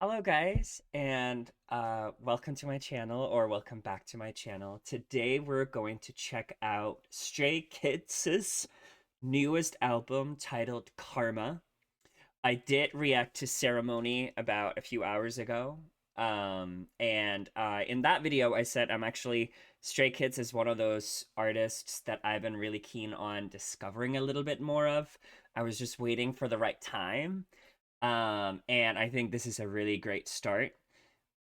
Hello guys, and welcome to my channel, or welcome back to my channel. Today we're going to check out Stray Kids' newest album titled Karma. I did react to Ceremony about a few hours ago. And in that video I said Stray Kids is one of those artists that I've been really keen on discovering a little bit more of. I was just waiting for the right time. And I think this is a really great start.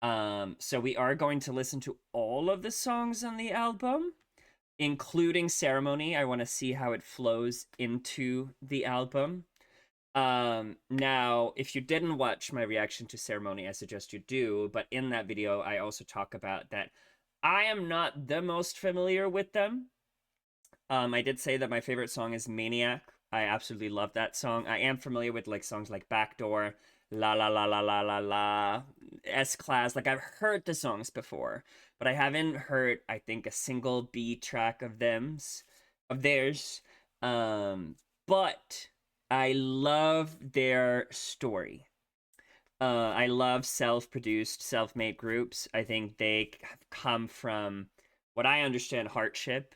So we are going to listen to all of the songs on the album, including Ceremony. I want to see how it flows into the album. Now, if you didn't watch my reaction to Ceremony, I suggest you do. But in that video, I also talk about that I am not the most familiar with them. I did say that my favorite song is Maniac. I absolutely love that song. I am familiar with like songs like Backdoor, La La La La La La La, S Class. Like I've heard the songs before, but I haven't heard, I think, a single B track of theirs. But I love their story. I love self-produced, self-made groups. I think they have come from what I understand hardship.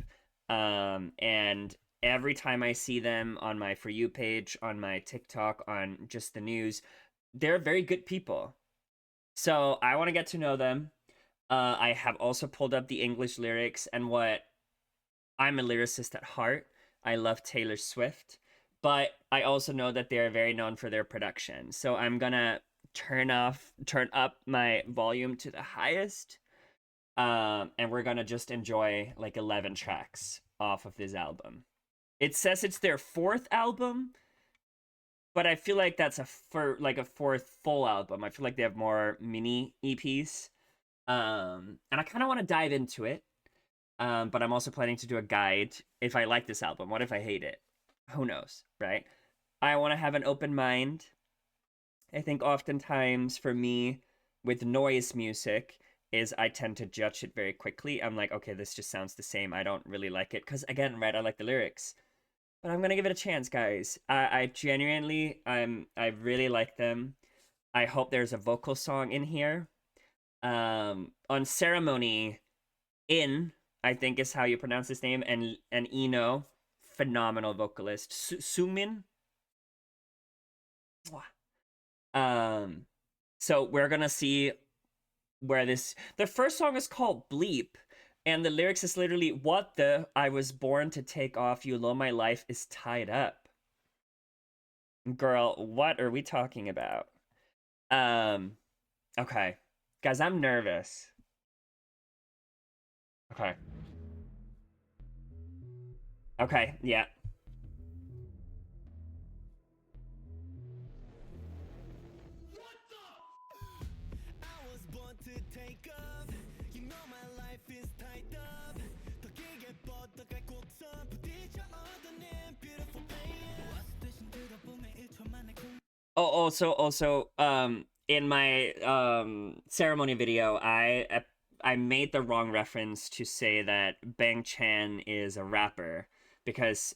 And every time I see them on my For You page, on my TikTok, on just the news, they're very good people. So I want to get to know them. I have also pulled up the English lyrics, and what I'm a lyricist at heart. I love Taylor Swift, but I also know that they're very known for their production. So I'm gonna turn up my volume to the highest, and we're gonna just enjoy like 11 tracks off of this album. It says it's their fourth album, but I feel like that's a fourth full album. I feel like they have more mini EPs. And I kind of want to dive into it. But I'm also planning to do a guide if I like this album. What if I hate it? Who knows, right? I want to have an open mind. I think oftentimes for me with noise music is I tend to judge it very quickly. I'm like, okay, this just sounds the same. I don't really like it because again, right, I like the lyrics. But I'm gonna give it a chance, guys. I genuinely I really like them. I hope there's a vocal song in here. On Ceremony, In, I think is how you pronounce his name, and Eno, phenomenal vocalist. Sumin. Um, so we're gonna see where this. The first song is called Bleep, and the lyrics is literally, "What the? I was born to take off. You know my life is tied up." Girl, what are we talking about? Um, okay, guys, I'm nervous. Okay, okay, yeah. Oh, also, in my ceremony video, I made the wrong reference to say that Bang Chan is a rapper because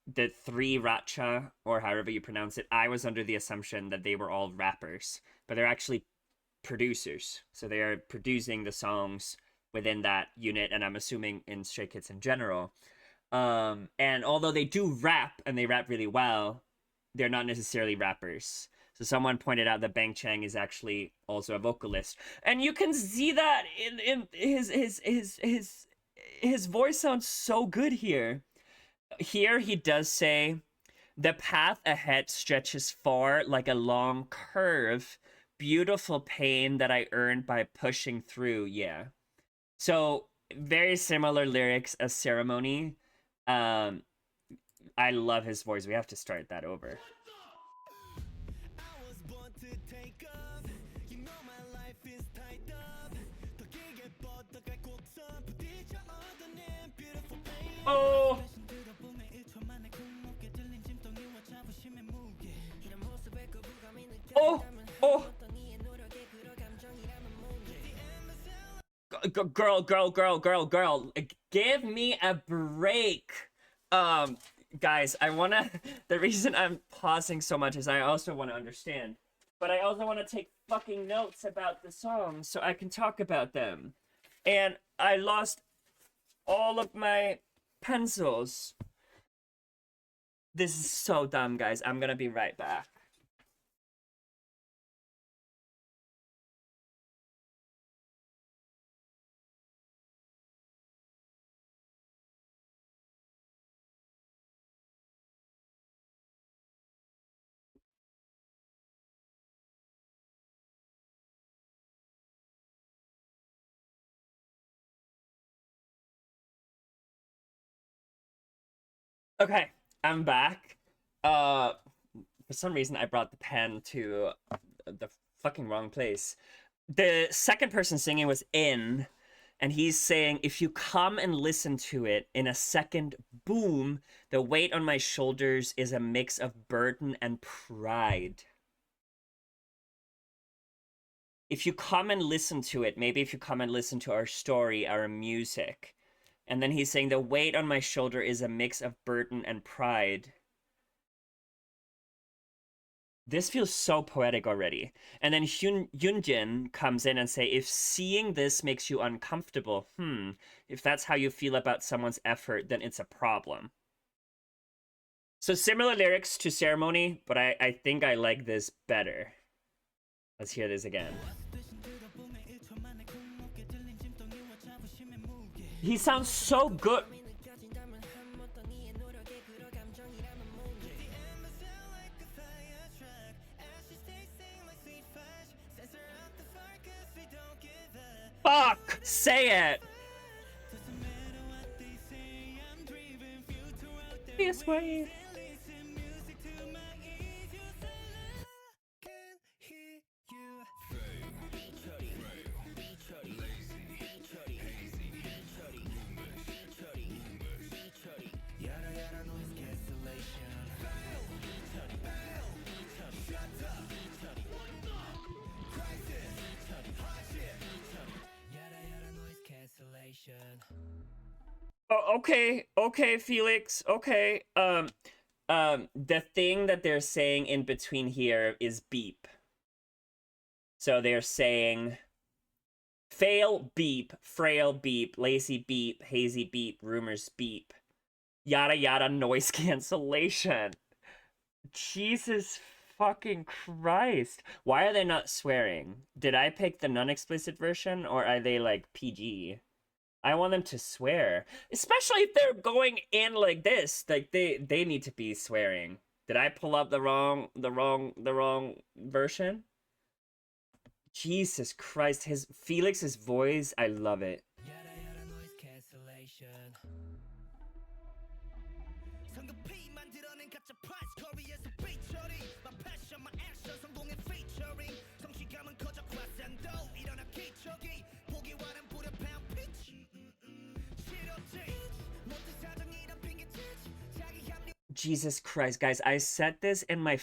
the three Ratcha, or however you pronounce it, I was under the assumption that they were all rappers, but they're actually producers. So they are producing the songs within that unit, and I'm assuming in Stray Kids in general. And although they do rap and they rap really well, they're not necessarily rappers. So someone pointed out that Bang Chang is actually also a vocalist, and you can see that in his voice sounds so good here. Here he does say, "The path ahead stretches far like a long curve, beautiful pain that I earned by pushing through." Yeah. So very similar lyrics as Ceremony. Um, I love his voice. We have to start that over. Oh, oh, oh. Girl. Give me a break. Um, guys, I wanna. The reason I'm pausing so much is I also want to understand, but I also want to take fucking notes about the songs so I can talk about them. And I lost all of my pencils. This is so dumb, guys. I'm gonna be right back. Okay, I'm back. For some reason I brought the pen to the fucking wrong place. The second person singing was In, and he's saying, if you come and listen to it in a second, boom, the weight on my shoulders is a mix of burden and pride. If you come and listen to it, maybe if you come and listen to our story, our music. And then he's saying, the weight on my shoulder is a mix of burden and pride. This feels so poetic already. And then Yunjin comes in and say, if seeing this makes you uncomfortable, if that's how you feel about someone's effort, then it's a problem. So similar lyrics to Ceremony, but I think I like this better. Let's hear this again. He sounds so good. Fuck! Say it! This way. Oh, okay, Felix. Okay. The thing that they're saying in between here is beep. So they're saying fail beep, frail beep, lazy beep, hazy beep, rumors beep, yada yada noise cancellation. Jesus fucking Christ. Why are they not swearing? Did I pick the non-explicit version, or are they like PG? I want them to swear, especially if they're going in like this. Like they need to be swearing. Did I pull up the wrong version? Jesus Christ, his Felix's voice, I love it. Jesus Christ, guys, I said this in my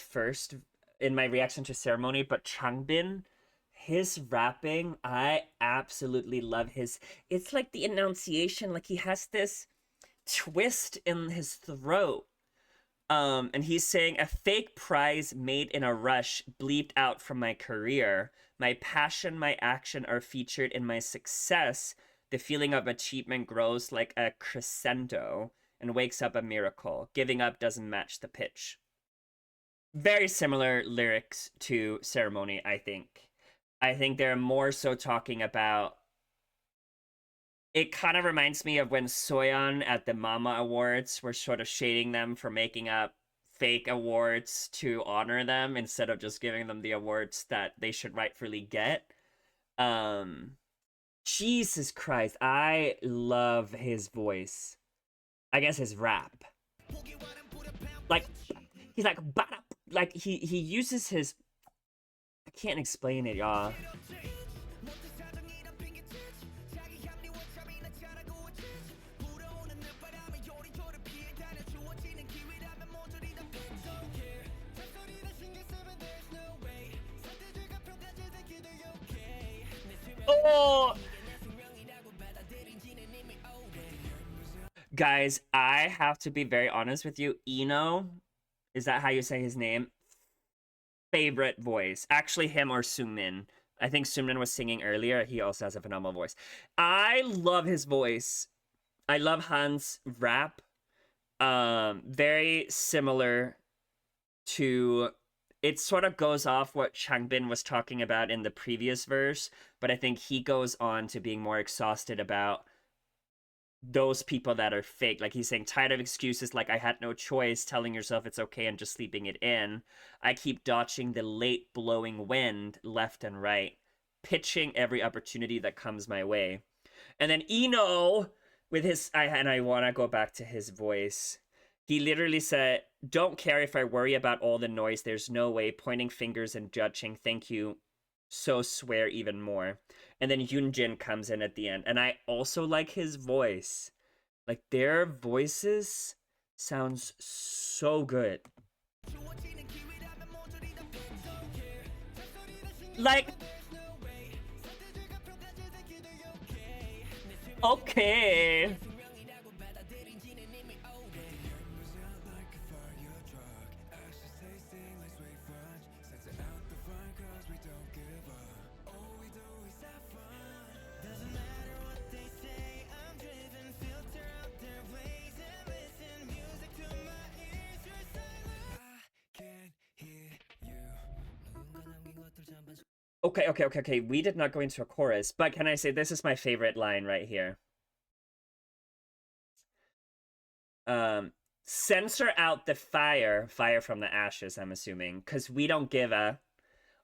reaction to Ceremony, but Changbin, his rapping, I absolutely love his. It's like the enunciation, like he has this twist in his throat. And he's saying, a fake prize made in a rush bleeped out from my career. My passion, my action are featured in my success. The feeling of achievement grows like a crescendo and wakes up a miracle. Giving up doesn't match the pitch. Very similar lyrics to Ceremony, I think. I think they're more so talking about. It kind of reminds me of when Soyeon at the Mama Awards were sort of shading them for making up fake awards to honor them instead of just giving them the awards that they should rightfully get. Jesus Christ, I love his voice. I guess his rap. Like, he's like he uses his. I can't explain it, y'all. Oh! Guys, I have to be very honest with you. Eno, is that how you say his name? favorite voice. Actually, him or Sungmin. I think Sungmin was singing earlier. He also has a phenomenal voice. I love his voice. I love Han's rap. Very similar to, it sort of goes off what Changbin was talking about in the previous verse, but I think he goes on to being more exhausted about those people that are fake. Like he's saying, tired of excuses like I had no choice, telling yourself it's okay and just sleeping it in. I keep dodging the late blowing wind left and right, pitching every opportunity that comes my way. And then Eno with his, I want to go back to his voice. He literally said, don't care if I worry about all the noise. There's no way, pointing fingers and judging. Thank you. So swear even more. And then Yoonjin comes in at the end. And I also like his voice. Like, their voices sounds so good. Like, okay. Okay. We did not go into a chorus, but can I say this is my favorite line right here? Censor out the fire from the ashes, I'm assuming, because we don't give a,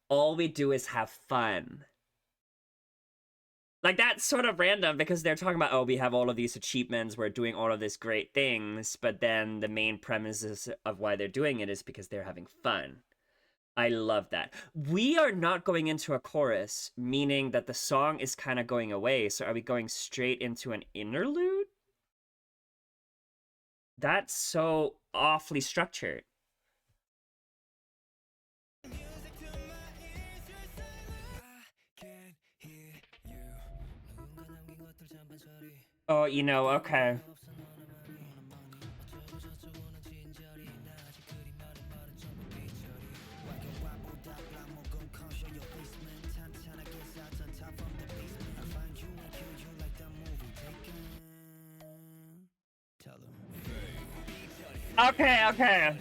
all we do is have fun. Like, that's sort of random because they're talking about, oh, we have all of these achievements, we're doing all of these great things, but then the main premises of why they're doing it is because they're having fun. I love that. We are not going into a chorus, meaning that the song is kind of going away. So are we going straight into an interlude? That's so awfully structured. Oh, you know, okay. Okay.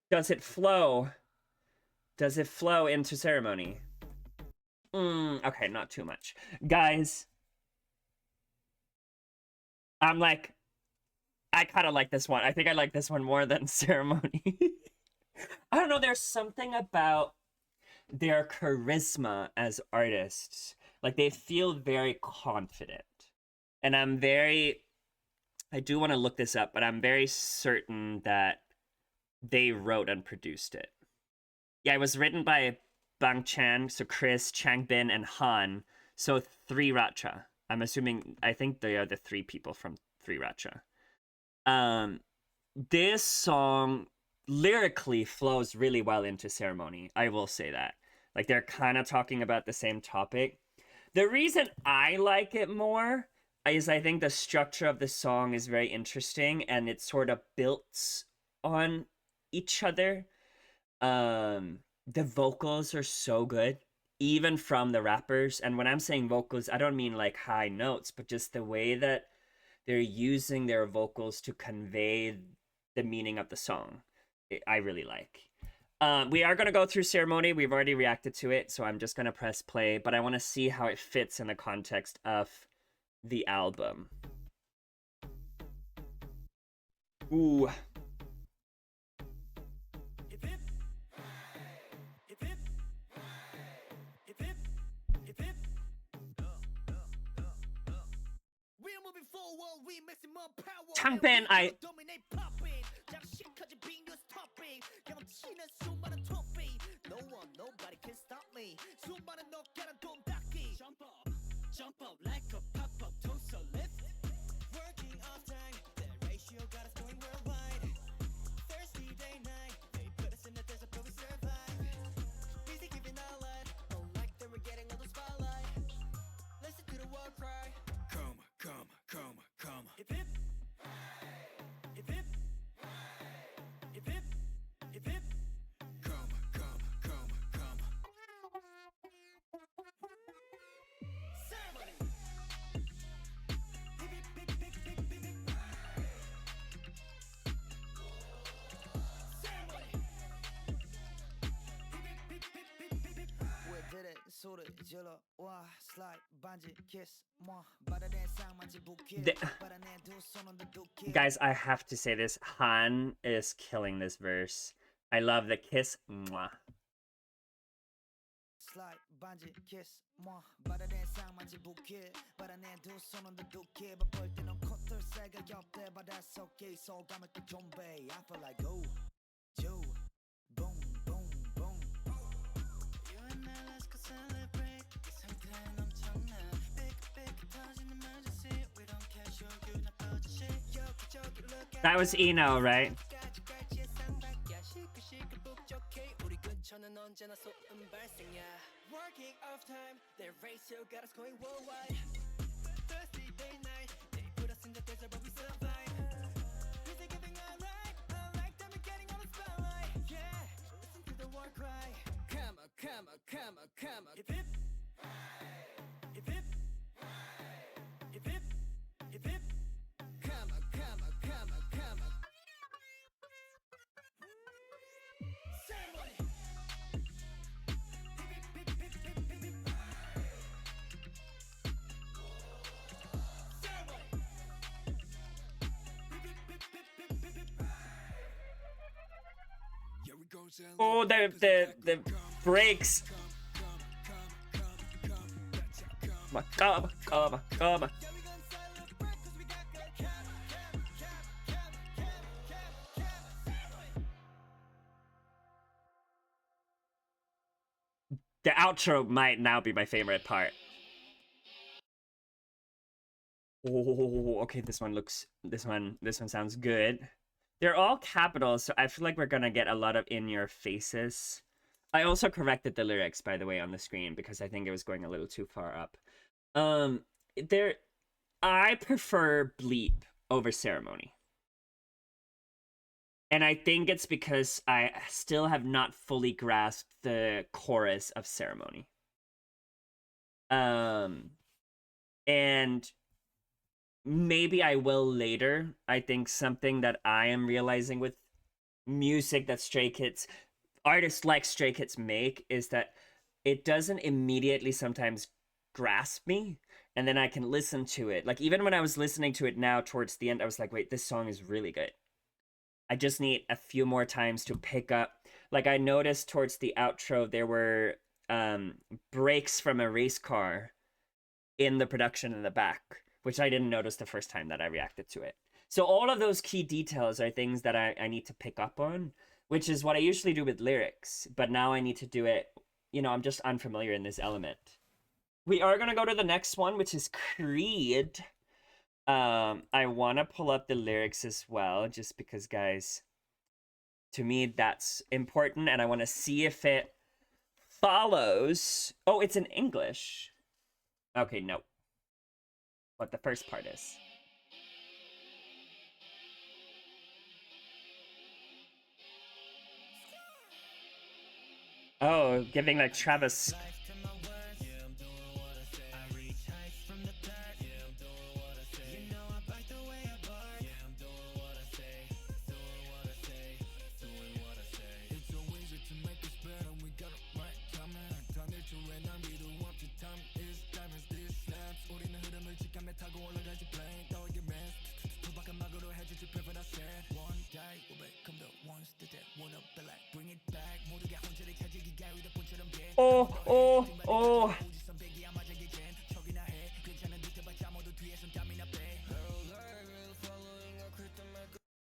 Does it flow? Does it flow into ceremony? Okay, not too much. Guys, I'm like, I kind of like this one. I think I like this one more than ceremony. I don't know, there's something about their charisma as artists. Like, they feel very confident. And I do want to look this up, but I'm very certain that they wrote and produced it. Yeah, it was written by Bang Chan, so Chris, Changbin, and Han. So 3RACHA. I'm assuming, I think they are the three people from 3RACHA. This song lyrically flows really well into ceremony. I will say that. Like, they're kind of talking about the same topic. The reason I like it more is I think the structure of the song is very interesting and it sort of builds on each other. The vocals are so good, even from the rappers. And when I'm saying vocals, I don't mean like high notes, but just the way that they're using their vocals to convey the meaning of the song. I really like. We are going to go through ceremony. We've already reacted to it, so I'm just going to press play, but I want to see how it fits in the context of the album. Ooh. Changbin, nobody can stop me. Jump up like a pop-up toast a lift. Working off time, the ratio got us going worldwide. Thursday day night, they put us in the desert, but we The- Guys, I have to say this. Han is killing this verse. I love the kiss. Mwah. Slide, 반지, kiss, moi. 바다에 상만지 부케. 바다에 두 손은 두둑해. 바쁠 때는 콧들 새가 옆에 바다 속에 소감을 또 좀배. I feel like go, Joe, boom, boom, boom. You and I, let's go celebrate. 이 상태는 엄청나. Big, big 터지는 emergency. We don't care, show you 나빠진 shit. 여기저기 look at That was Eno, right? Working off time, their ratio got us going worldwide. Thirsty day night, they put us in the desert but we survive. Is it getting alright? I like them and getting on the spotlight. Yeah, listen to the war cry. Come on, come on, come on, come on. Hip hip, hip hip, hip hip, hip hip. Come on, come on, come on, come on. Ceremony. Oh, the breaks. Come on. The outro might now be my favorite part. Oh, okay, this one sounds good. They're all capitals, so I feel like we're gonna get a lot of in your faces. I also corrected the lyrics, by the way, on the screen because I think it was going a little too far up. I prefer Bleep over Ceremony. And I think it's because I still have not fully grasped the chorus of Ceremony. And maybe I will later. I think something that I am realizing with music that artists like Stray Kids make is that it doesn't immediately sometimes grasp me, and then I can listen to it. Like, even when I was listening to it now towards the end, I was like, wait, this song is really good. I just need a few more times to pick up. Like, I noticed towards the outro, there were breaks from a race car in the production in the back, which I didn't notice the first time that I reacted to it. So all of those key details are things that I need to pick up on, which is what I usually do with lyrics. But now I need to do it, I'm just unfamiliar in this element. We are going to go to the next one, which is Creed. I want to pull up the lyrics as well, just because, guys, to me, that's important, and I want to see if it follows. Oh, it's in English. Okay, no. What the first part is. Oh, giving like Travis. Oh.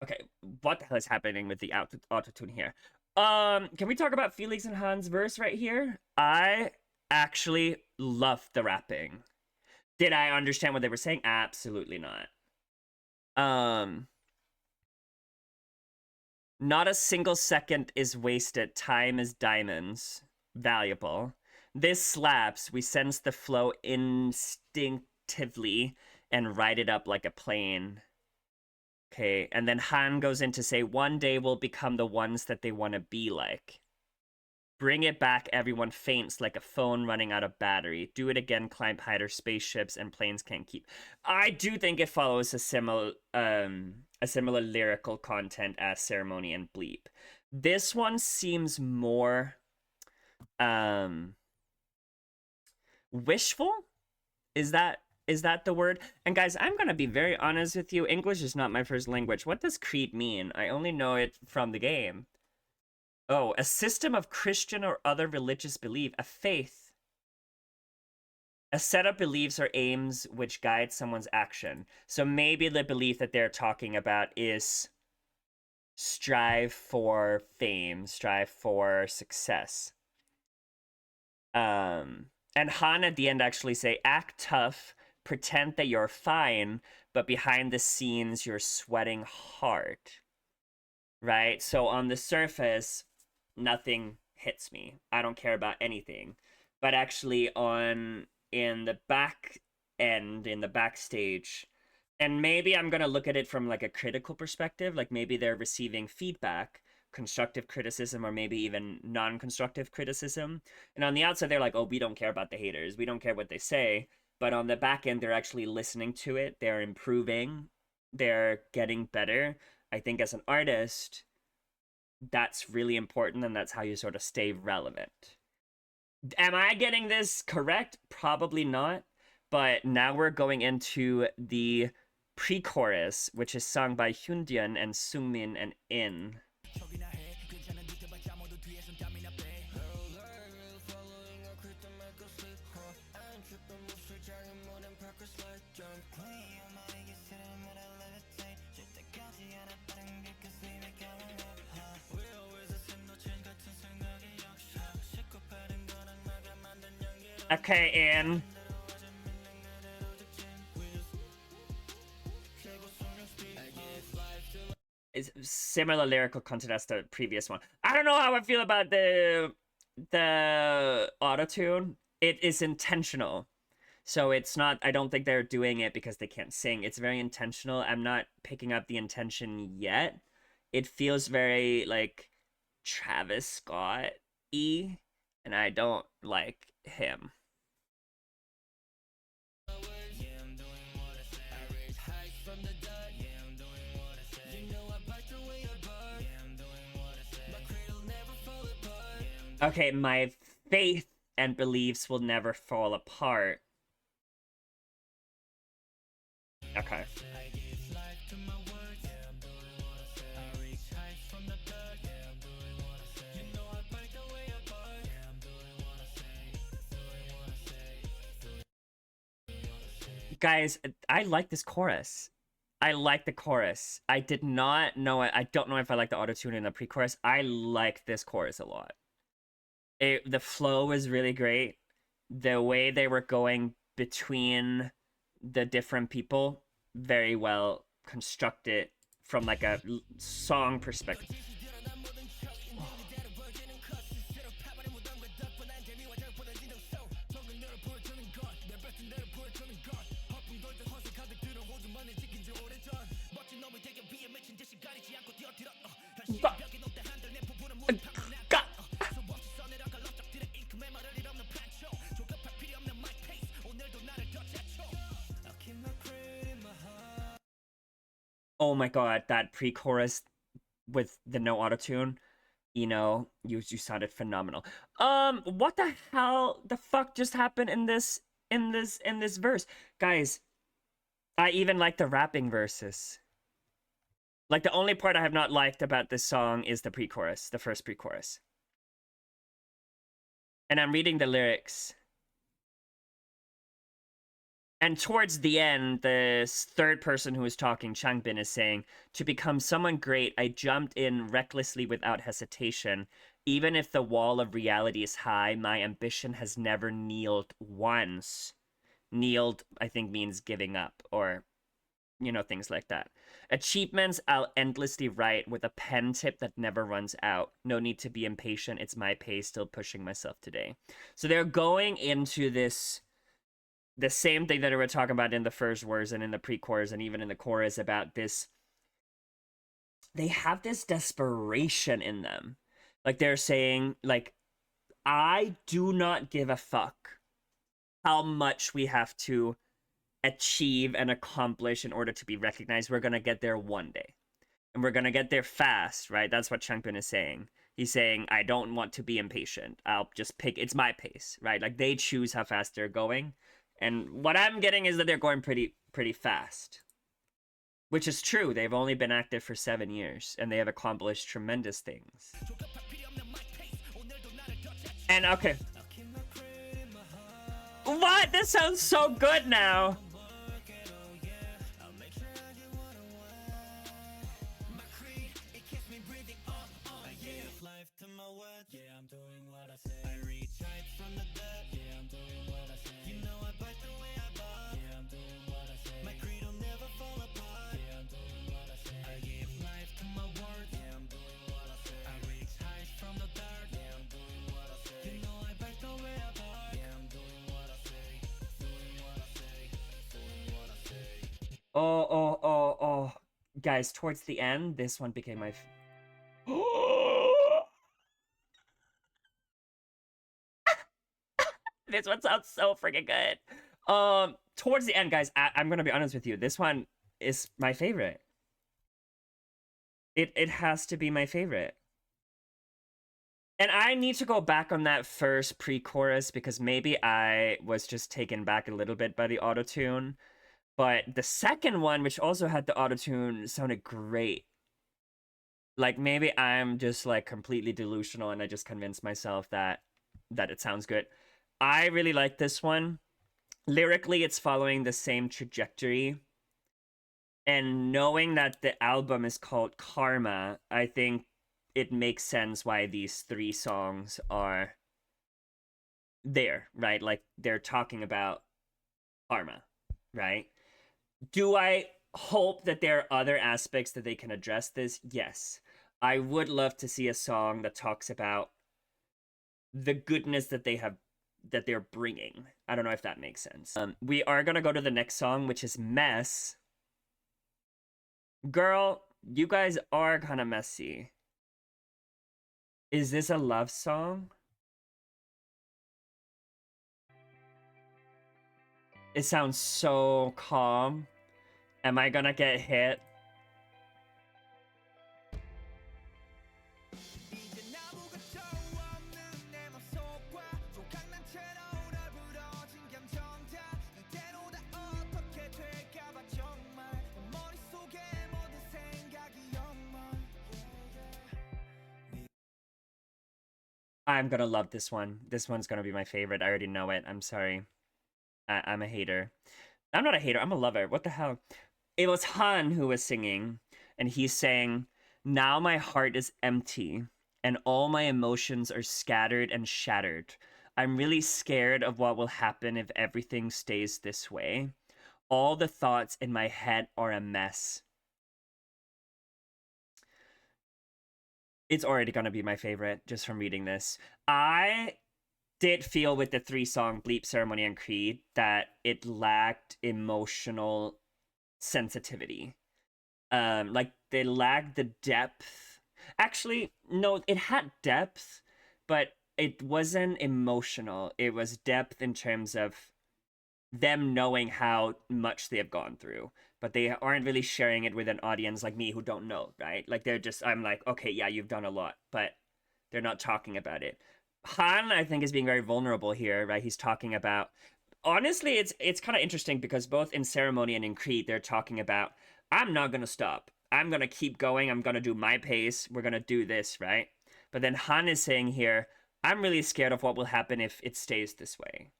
Okay, what the hell is happening with the auto-tune here? Can we talk about Felix and Han's verse right here? I actually loved the rapping. Did I understand what they were saying? Absolutely not. Not a single second is wasted. Time is diamonds. Valuable. This slaps. We sense the flow instinctively and ride it up like a plane. Okay, and then Han goes in to say, one day we'll become the ones that they want to be like. Bring it back, everyone faints like a phone running out of battery. Do it again, climb higher, spaceships and planes can't keep. I do think it follows a similar lyrical content as Ceremony and Bleep. This one seems more wishful. Is that the word? And guys, I'm gonna be very honest with you. English is not my first language. What does creed mean? I only know it from the game. Oh, a system of Christian or other religious belief, a faith. A set of beliefs or aims which guide someone's action. So maybe the belief that they're talking about is strive for fame, strive for success. And Han at the end actually say, act tough, pretend that you're fine, but behind the scenes you're sweating hard. Right? So on the surface, nothing hits me. I don't care about anything. But actually in the back end, in the backstage, and maybe I'm going to look at it from like a critical perspective, like maybe they're receiving feedback, constructive criticism, or maybe even non-constructive criticism. And on the outside, they're like, oh, we don't care about the haters. We don't care what they say. But on the back end, they're actually listening to it. They're improving. They're getting better. I think as an artist, that's really important, and that's how you sort of stay relevant. Am I getting this correct? Probably not. But now we're going into the pre-chorus, which is sung by Hyundian and Sungmin and In. Okay, In. Is similar lyrical content as the previous one. I don't know how I feel about the autotune. It is intentional. So it's not, I don't think they're doing it because they can't sing. It's very intentional. I'm not picking up the intention yet. It feels very like Travis Scott-y, and I don't like him. Okay, my faith and beliefs will never fall apart. Okay. Guys, I like this chorus. I like the chorus. I did not know it. I don't know if I like the autotune in the pre-chorus. I like this chorus a lot. The flow was really great. The way they were going between the different people, very well constructed from like a song perspective. Oh my god, that pre-chorus with the no autotune, you sounded phenomenal. What the hell the fuck just happened in this verse? Guys, I even like the rapping verses. Like the only part I have not liked about this song is the pre-chorus, the first pre-chorus. And I'm reading the lyrics. And towards the end, the third person who is talking, Changbin, is saying, to become someone great, I jumped in recklessly without hesitation. Even if the wall of reality is high, my ambition has never kneeled once. Kneeled, I think, means giving up, or, things like that. Achievements I'll endlessly write with a pen tip that never runs out. No need to be impatient. It's my pace, still pushing myself today. So they're going into this... the same thing that we were talking about in the first words and in the pre-chorus and even in the chorus about this. They have this desperation in them. Like they're saying, like, I do not give a fuck how much we have to achieve and accomplish in order to be recognized. We're going to get there one day. And we're going to get there fast, right? That's what Changbin is saying. He's saying, I don't want to be impatient. I'll just pick, it's my pace, right? Like they choose how fast they're going. And what I'm getting is that they're going pretty fast. Which is true. They've only been active for 7 years and they have accomplished tremendous things. And okay. What? This sounds so good now. Oh. Guys, towards the end, this one became my... This one sounds so freaking good. Towards the end, guys, I'm gonna be honest with you. This one is my favorite. It has to be my favorite. And I need to go back on that first pre-chorus because maybe I was just taken back a little bit by the auto-tune. But the second one, which also had the auto-tune, sounded great. Like maybe I'm just like completely delusional and I just convinced myself that it sounds good. I really like this one. Lyrically, it's following the same trajectory. And knowing that the album is called Karma, I think it makes sense why these 3 songs are there, right? Like they're talking about karma, right? Do I hope that there are other aspects that they can address this? Yes. I would love to see a song that talks about the goodness that they're bringing. I don't know if that makes sense. We are gonna go to the next song, which is Mess. Girl, you guys are kind of messy. Is this a love song? It sounds so calm. Am I gonna get hit? I'm gonna love this one. This one's gonna be my favorite. I already know it. I'm sorry. I'm a hater. I'm not a hater. I'm a lover. What the hell? It was Han who was singing, and he's saying, "Now my heart is empty, and all my emotions are scattered and shattered. I'm really scared of what will happen if everything stays this way. All the thoughts in my head are a mess." It's already gonna be my favorite just from reading this. I did feel with the 3-song Bleep, Ceremony, and Creed that it lacked emotional sensitivity. Like they lacked the depth. Actually, no, it had depth, but it wasn't emotional. It was depth in terms of them knowing how much they have gone through, but they aren't really sharing it with an audience like me who don't know, right? Like they're just, I'm like, okay, yeah, you've done a lot, but they're not talking about it. Han, I think, is being very vulnerable here, right? He's talking about, honestly, it's kind of interesting because both in Ceremony and in Creed, they're talking about, I'm not gonna stop. I'm gonna keep going. I'm gonna do my pace. We're gonna do this, right? But then Han is saying here, I'm really scared of what will happen if it stays this way,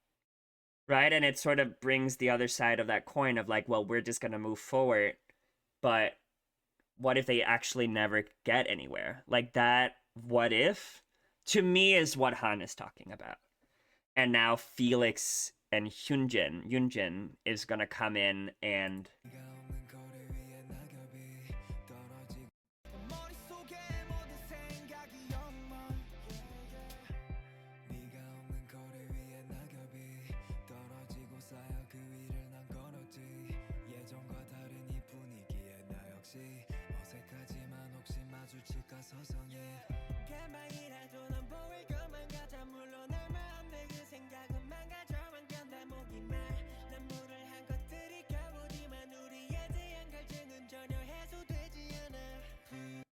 right? And it sort of brings the other side of that coin of like, well, we're just gonna move forward, but what if they actually never get anywhere? Like that, what if, to me, is what Han is talking about. And now Felix and Yunjin is gonna come in and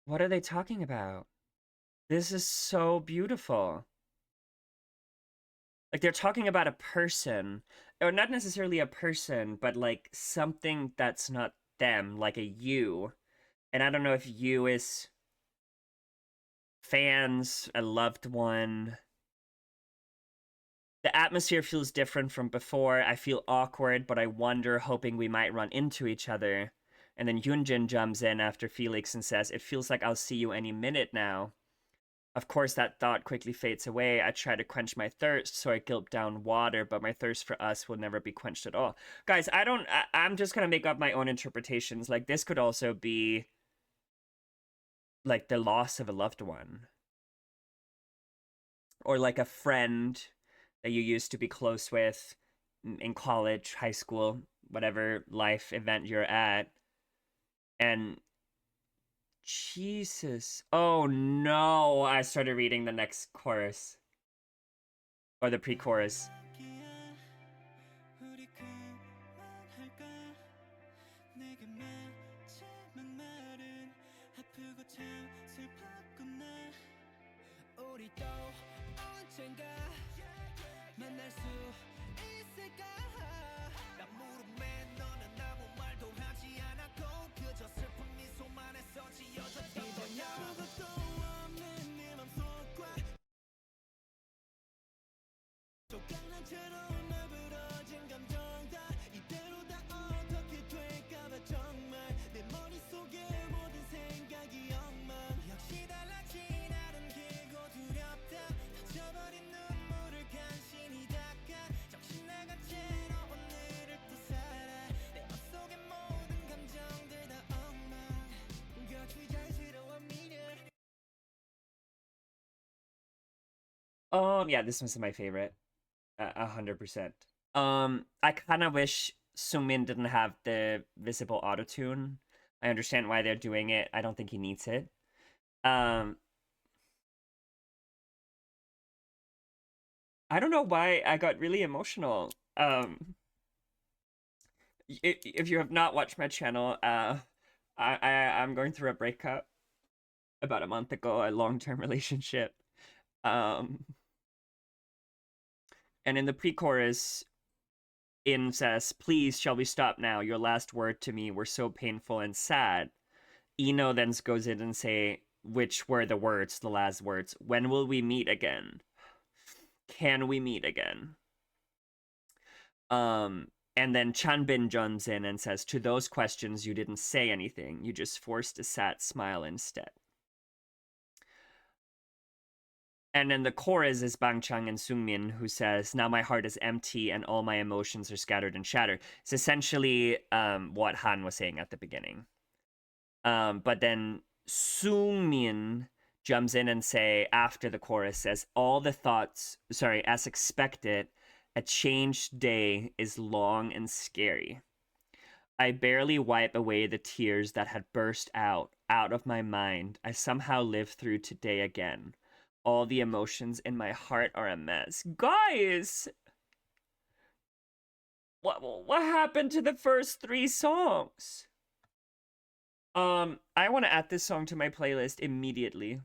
what are they talking about? This is so beautiful. Like they're talking about a person, or not necessarily a person, but like something that's not them, like a you. And I don't know if you is fans, a loved one. The atmosphere feels different from before. I feel awkward, but I wonder, hoping we might run into each other. And then Yunjin jumps in after Felix and says, "It feels like I'll see you any minute now." Of course, that thought quickly fades away. I try to quench my thirst, so I gulp down water, but my thirst for us will never be quenched at all. Guys, I'm just gonna make up my own interpretations. Like, this could also be, like, the loss of a loved one. Or, like, a friend that you used to be close with in college, high school, whatever life event you're at. And Jesus. Oh no, I started reading the next chorus. Or the pre-chorus. Yeah, this one's my favorite. 100%. I kind of wish Sungmin didn't have the visible autotune. I understand why they're doing it. I don't think he needs it. Um, I don't know why I got really emotional. If you have not watched my channel, I'm going through a breakup about a month ago, a long-term relationship. Um, and in the pre-chorus, In says, "Please, shall we stop now? Your last word to me were so painful and sad." Eno then goes in and say, which were the words, the last words. "When will we meet again? Can we meet again?" And then Chanbin jumps in and says, "To those questions, you didn't say anything. You just forced a sad smile instead." And then the chorus is Bangchang and Sungmin, who says, "Now my heart is empty and all my emotions are scattered and shattered." It's essentially what Han was saying at the beginning. But then Sungmin jumps in and after the chorus says, "All the thoughts, sorry, as expected, a changed day is long and scary. I barely wipe away the tears that had burst out of my mind. I somehow live through today again. All the emotions in my heart are a mess." Guys, what happened to the first 3 songs? I want to add this song to my playlist immediately.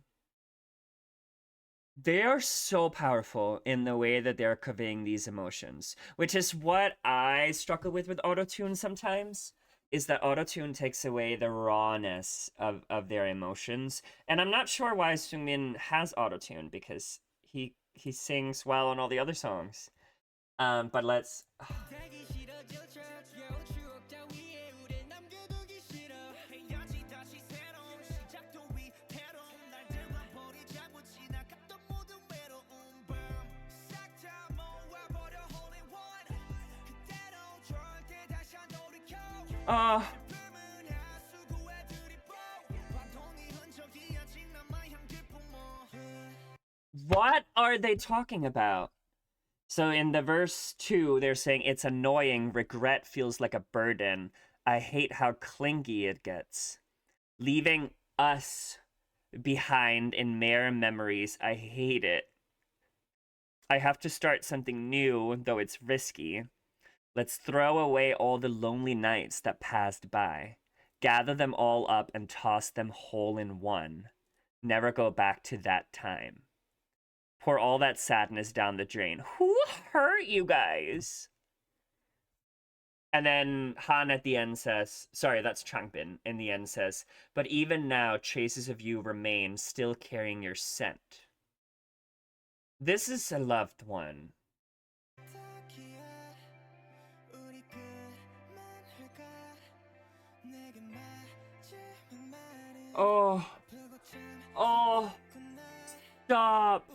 They are so powerful in the way that they're conveying these emotions, which is what I struggle with autotune sometimes, is that autotune takes away the rawness of their emotions. And I'm not sure why Sungmin has autotune, because he sings well on all the other songs. But let's uh what are they talking about? So in the verse 2, they're saying, "It's annoying. Regret feels like a burden. I hate how clingy it gets. Leaving us behind in mere memories. I hate it. I have to start something new, though it's risky. Let's throw away all the lonely nights that passed by. Gather them all up and toss them whole in one. Never go back to that time. Pour all that sadness down the drain. Who hurt you guys? And then Han at the end says, sorry, that's Changbin in the end says, but even now, traces of you remain, still carrying your scent. This is a loved one. Oh. Oh. Stop.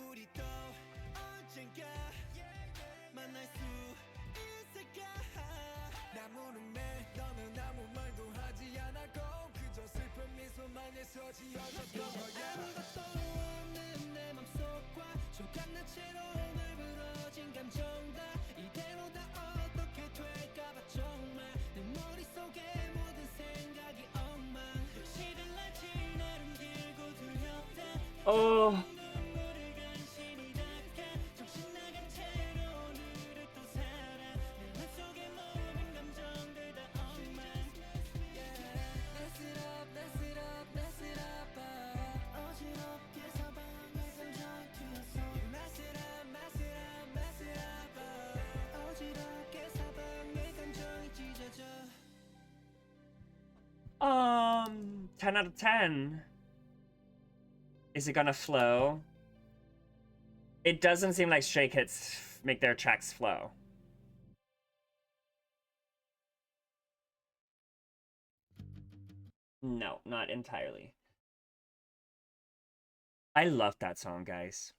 Oh. Um, 10 out of 10. Is it gonna flow? It doesn't seem like Stray Kids make their tracks flow. No, not entirely. I love that song, guys.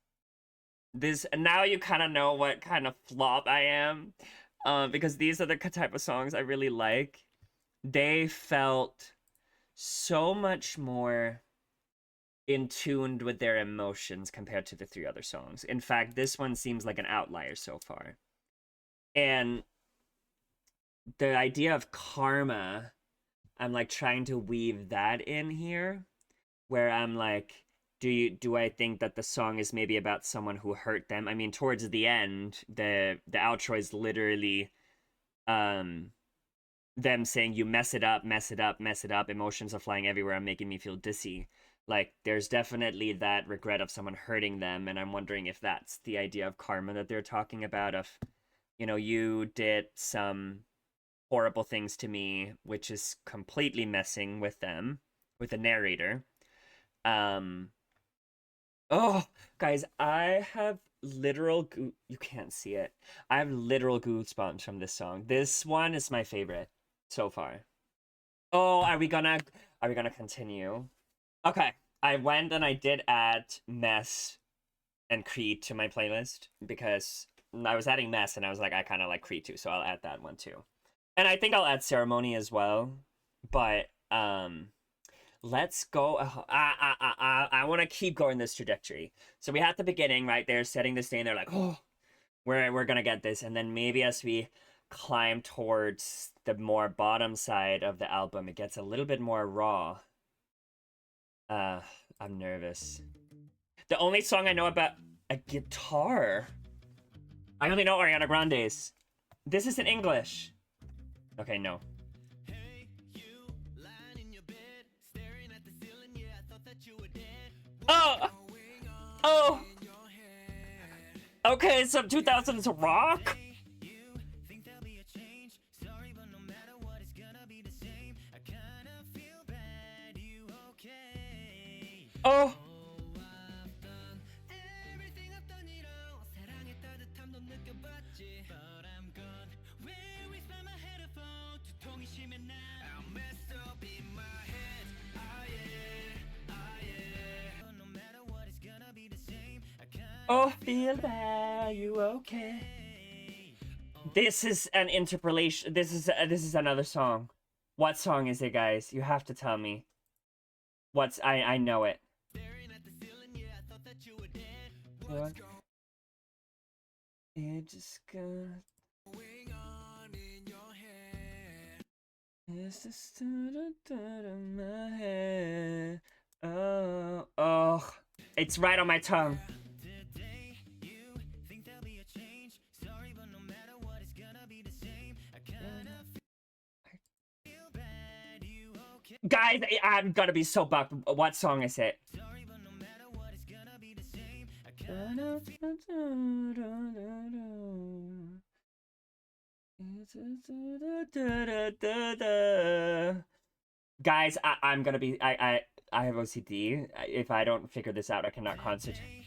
This now you kind of know what kind of flop I am, because these are the type of songs I really like. They felt so much more in tuned with their emotions compared to the three other songs. In fact, this one seems like an outlier so far. And the idea of karma, I'm like trying to weave that in here, where I'm like, do I think that the song is maybe about someone who hurt them? I mean, towards the end, the outro is literally them saying, you mess it up, mess it up, mess it up, emotions are flying everywhere and making me feel dizzy. Like, there's definitely that regret of someone hurting them, and I'm wondering if that's the idea of karma that they're talking about, of, you know, you did some horrible things to me, which is completely messing with them, with the narrator. Oh, guys, I have literal you can't see it. I have literal goosebumps from this song. This one is my favorite so far. Oh, are we gonna continue? Okay, I went and I did add Mess and Creed to my playlist because I was adding Mess and I was like, I kind of like Creed too, so I'll add that one too. And I think I'll add Ceremony as well. But let's go. I want to keep going this trajectory. So we had the beginning, right? They're setting the stage. They're like, oh, we're gonna get this, and then maybe as we climb towards the more bottom side of the album, it gets a little bit more raw. I'm nervous. The only song I know about a guitar, I only know Ariana Grande's. This is in English. Okay, no. Oh! Oh! Okay, some 2000s rock? Oh! Oh, feel bad, you okay? This is an interpolation. This is another song. What song is it, guys? You have to tell me. What's I know it. What? It just got. It's just in my head. Oh, oh, it's right on my tongue. Guys, I'm gonna be so bucked. What song is it? Guys, I'm gonna be I have OCD. If I don't figure this out, I cannot concentrate.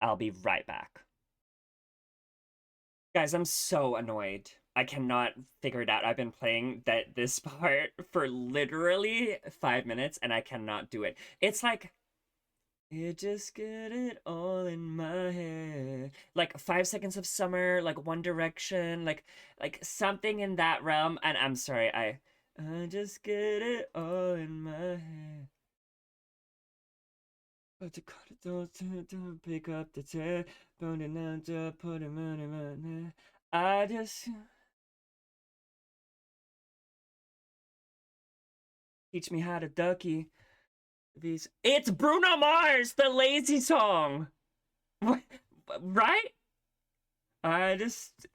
I'll be right back. Guys, I'm so annoyed. I cannot figure it out. I've been playing this part for literally 5 minutes and I cannot do it. It's like you just get it all in my head. Like 5 Seconds of Summer, like One Direction, like something in that realm. And I'm sorry, I just get it all in my head. But to cut it to pick up the tab, put it on, put it on. I just teach me how to ducky. It's Bruno Mars, the Lazy song. Right? I just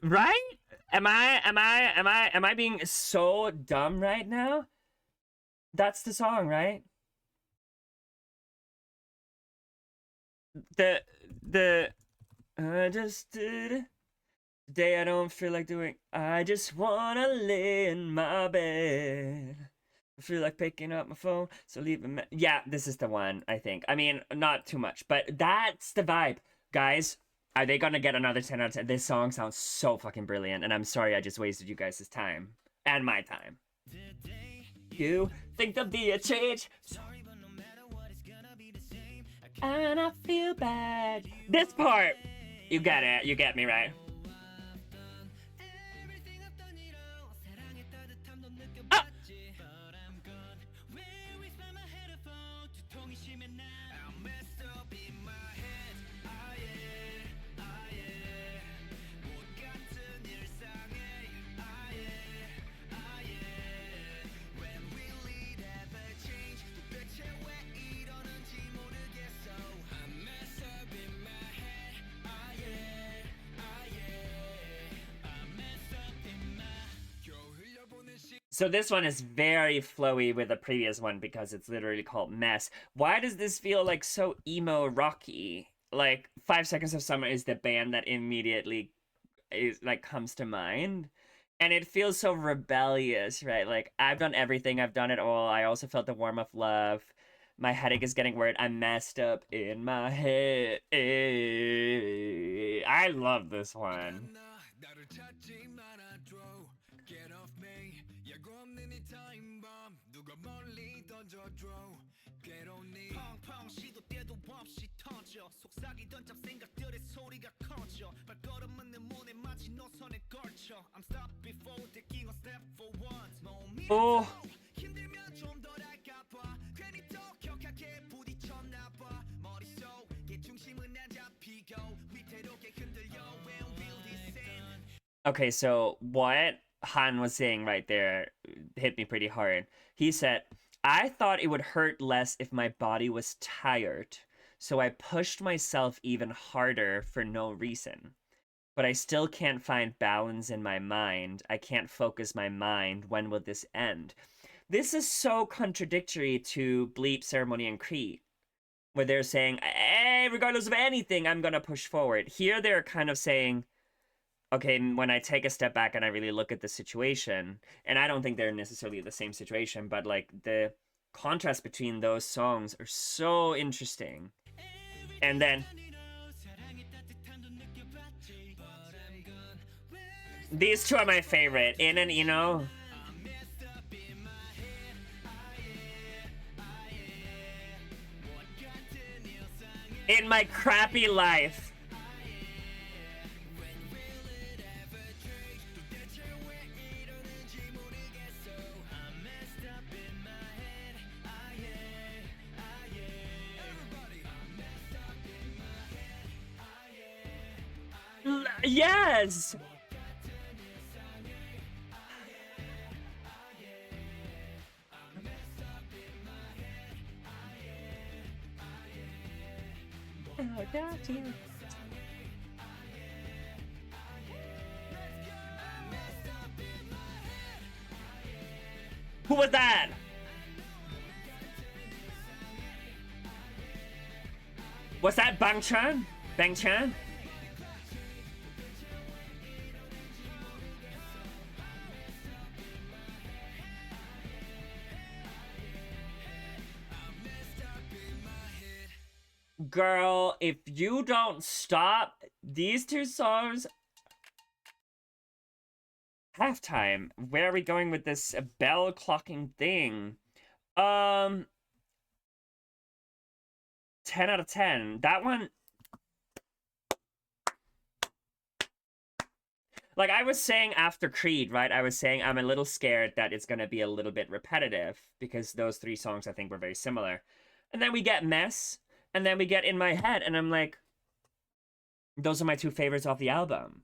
right? Am I being so dumb right now? That's the song, right? The I just did it. Today I don't feel like doing. I just wanna lay in my bed. I feel like picking up my phone, so leave a yeah, this is the one, I think. I mean, not too much, but that's the vibe. Guys, are they gonna get another 10 out of 10? This song sounds so fucking brilliant, and I'm sorry I just wasted you guys' time. And my time. You think there'll be a change, and I feel bad. This part! You get it, you get me, right? Ah! So this one is very flowy with the previous one because it's literally called Mess. Why does this feel like so emo rocky? Like 5 Seconds of Summer is the band that immediately is like comes to mind. And it feels so rebellious, right? Like I've done everything, I've done it all. I also felt the warmth of love. My headache is getting weird. I'm messed up in my head. I love this one. Oh. Okay, so what Han was saying right there hit me pretty hard. He said, I thought it would hurt less if my body was tired, so I pushed myself even harder for no reason. But I still can't find balance in my mind. I can't focus my mind. When will this end? This is so contradictory to Bleep, Ceremony, and Creed, where they're saying, hey, regardless of anything, I'm gonna push forward. Here they're kind of saying, okay, when I take a step back and I really look at the situation, and I don't think they're necessarily the same situation, but like the contrast between those songs are so interesting. And then these two are my favorite, In and Eno. In my crappy life. Yes! I got you. Who was that? Was that Bang Chan? Bang Chan? Girl, if you don't stop, these two songs... Halftime. Where are we going with this bell clocking thing? 10 out of 10. That one... Like I was saying after Creed, right? I was saying I'm a little scared that it's going to be a little bit repetitive because those three songs I think were very similar. And then we get Mess, and then we get In My Head, and I'm like, those are my two favorites off the album.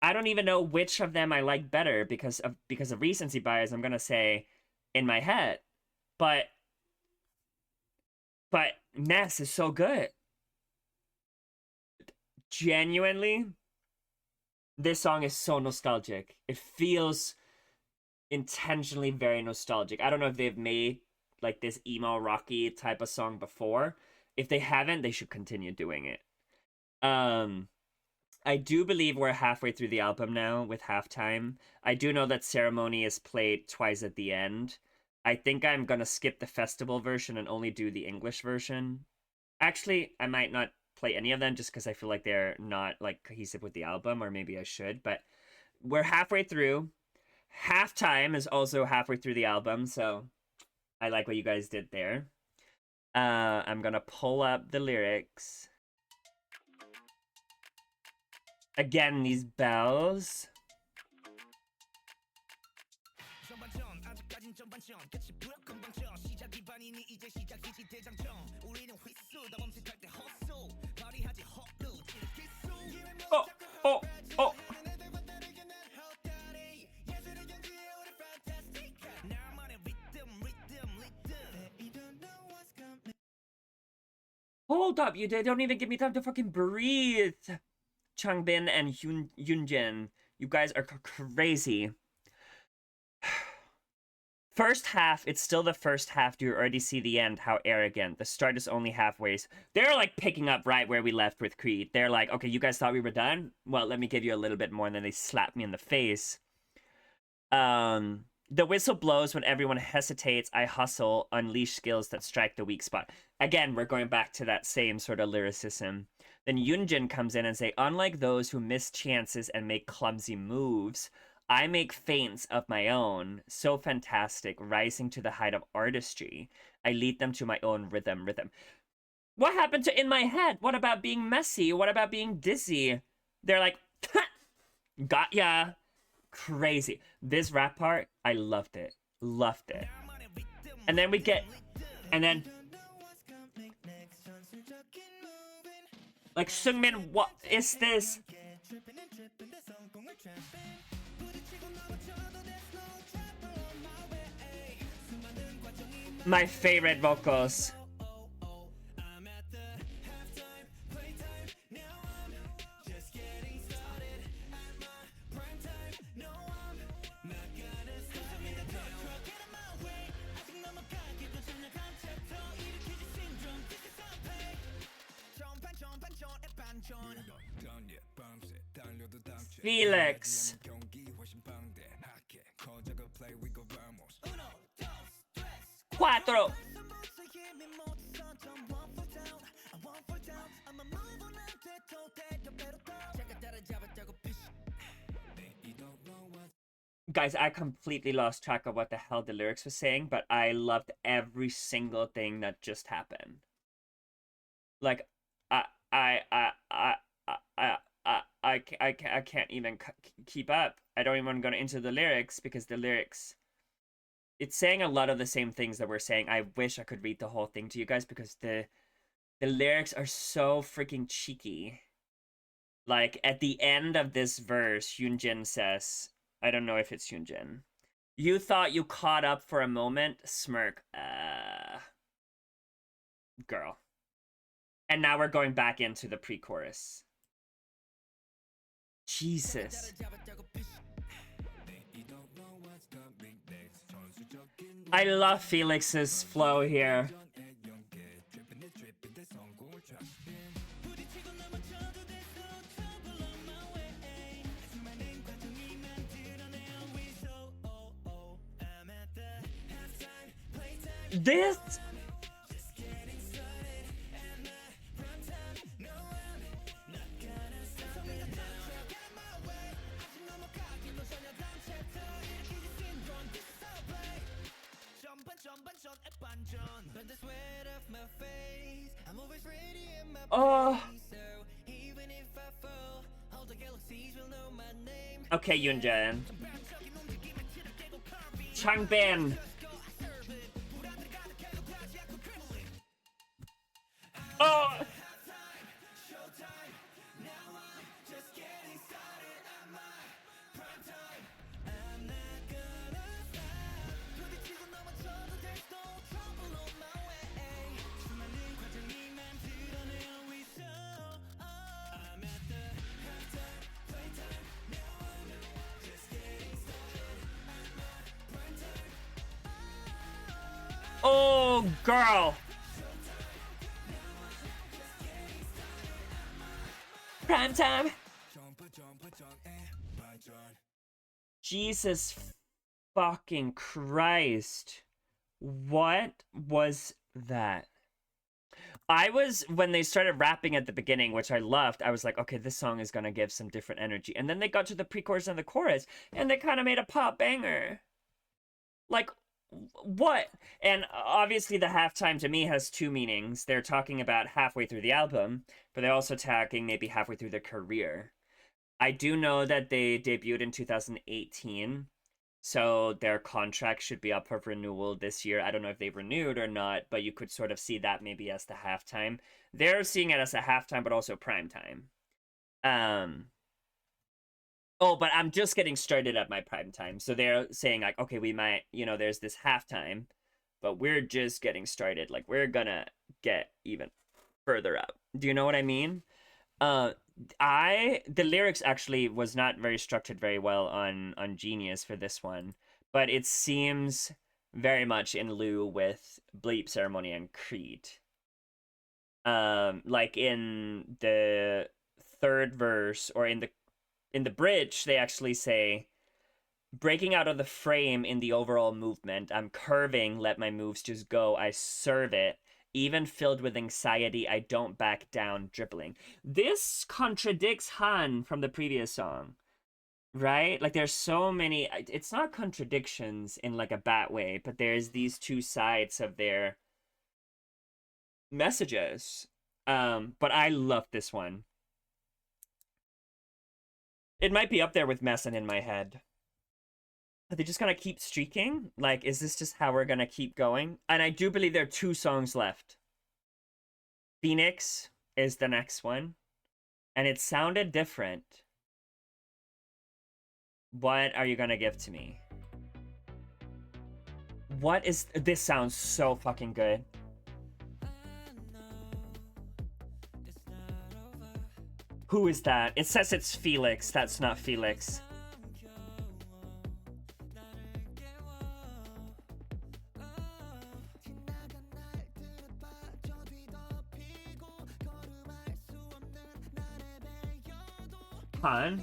I don't even know which of them I like better because of recency bias. I'm going to say In My Head. But Mess is so good. Genuinely, this song is so nostalgic. It feels intentionally very nostalgic. I don't know if they've made like this emo rocky type of song before. If they haven't, they should continue doing it. I do believe we're halfway through the album now with Halftime. I do know that Ceremony is played twice at the end. I think I'm gonna skip the festival version and only do the English version. Actually, I might not play any of them just because I feel like they're not like cohesive with the album, or maybe I should, but we're halfway through. Halftime is also halfway through the album, so I like what you guys did there. I'm gonna pull up the lyrics. Again, these bells. Oh, oh, oh. Hold up, they don't even give me time to fucking breathe. Changbin and Yoonjin, you guys are crazy. First half, it's still the first half. Do you already see the end? How arrogant. The start is only halfway. They're like picking up right where we left with Creed. They're like, okay, you guys thought we were done? Well, let me give you a little bit more, and then they slap me in the face. The whistle blows when everyone hesitates. I hustle, unleash skills that strike the weak spot. Again, we're going back to that same sort of lyricism. Then Yoonjin comes in and say, unlike those who miss chances and make clumsy moves, I make feints of my own, so fantastic, rising to the height of artistry. I lead them to my own rhythm. What happened to In My Head? What about being messy? What about being dizzy? They're like, got ya. Crazy. This rap part, I loved it. Loved it. And then we get, and then, like, Seungmin, what is this? My favorite vocals. Felix. Cuatro. Guys, I completely lost track of what the hell the lyrics were saying, but I loved every single thing that just happened. Like, I can't even keep up. I don't even want to go into the lyrics because the lyrics, it's saying a lot of the same things that we're saying. I wish I could read the whole thing to you guys because the lyrics are so freaking cheeky. Like at the end of this verse, Yoonjin says, I don't know if it's Yoonjin. You thought you caught up for a moment, smirk. Girl. And now we're going back into the pre-chorus. Jesus. I love Felix's flow here. This oh. Okay, Yunjin. Changbin. Oh. Oh, girl. Prime time. Jesus fucking Christ. What was that? When they started rapping at the beginning, which I loved, I was like, okay, this song is gonna give some different energy. And then they got to the pre-chorus and the chorus, and they kind of made a pop banger. Like, what? And obviously the halftime to me has two meanings. They're talking about halfway through the album, but they're also talking maybe halfway through their career. I do know that they debuted in 2018, so their contract should be up for renewal this year. I don't know if they've renewed or not, but you could sort of see that maybe as the halftime. They're seeing it as a halftime, but also prime time. Oh, but I'm just getting started at my prime time. So they're saying like, okay, we might, there's this halftime, but we're just getting started. Like we're gonna get even further up. Do you know what I mean? The lyrics actually was not very structured very well on Genius for this one, but it seems very much in lieu with Bleep, Ceremony, and Creed. Like in the third verse or in the bridge, they actually say, breaking out of the frame in the overall movement, I'm curving, let my moves just go, I serve it. Even filled with anxiety, I don't back down, dribbling. This contradicts Han from the previous song, right? Like there's so many, it's not contradictions in like a bad way, but there's these two sides of their messages. But I love this one. It might be up there with Messin in my head. Are they just gonna keep streaking? Like, is this just how we're gonna keep going? And I do believe there are 2 songs left. Phoenix is the next one. And it sounded different. What are you gonna give to me? What is... This sounds so fucking good. Who is that? It says it's Felix. That's not Felix. Han?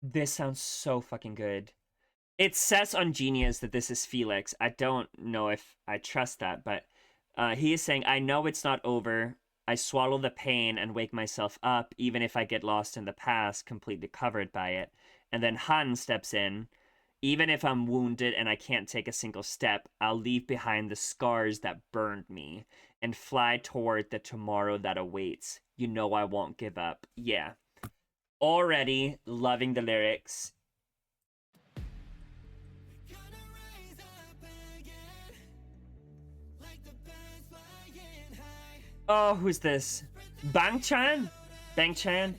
This sounds so fucking good. It says on Genius that this is Felix. I don't know if I trust that, but he is saying, I know it's not over. I swallow the pain and wake myself up, even if I get lost in the past, completely covered by it. And then Han steps in. Even if I'm wounded and I can't take a single step, I'll leave behind the scars that burned me and fly toward the tomorrow that awaits. You know I won't give up. Yeah. Already loving the lyrics. Oh, who's this? Bang-chan? Bang-chan?